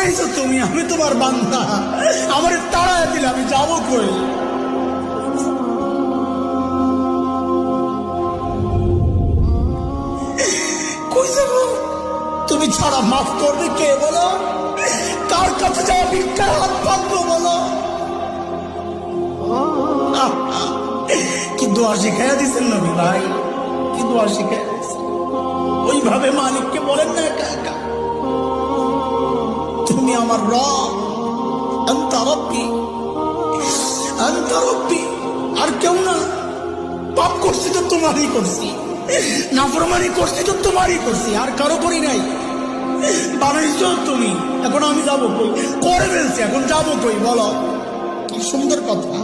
বানাইছো তুমি, আমি তোমার বান্দা। আমার তাড়ায় দিলে আমি যাবো কই? কই যাবো? তুমি ছাড়া মাফ করবে কে বলো? কার কাছে যাওয়া ভিক্ষার হাত পাতবো বলো? কি দোয়া শিখাইয়া দিচ্ছেন নবী ভাই, কি দোয়া শিখাইয়া দিচ্ছেন। ওইভাবে মালিককে বলেন না একা একা, তুমি আমার রব, আনতা রব্বি, আনতা রব্বি, আর কেউ না। পাপ করছি তো তোমারই করছি, নাফরমানি করছি তো তোমারই করছি, আর কারো করি নাই। বানাইছো তুমি, এখন আমি যাবো কই? করে ফেলছি, এখন যাবো কই বলো? কি সুন্দর কথা।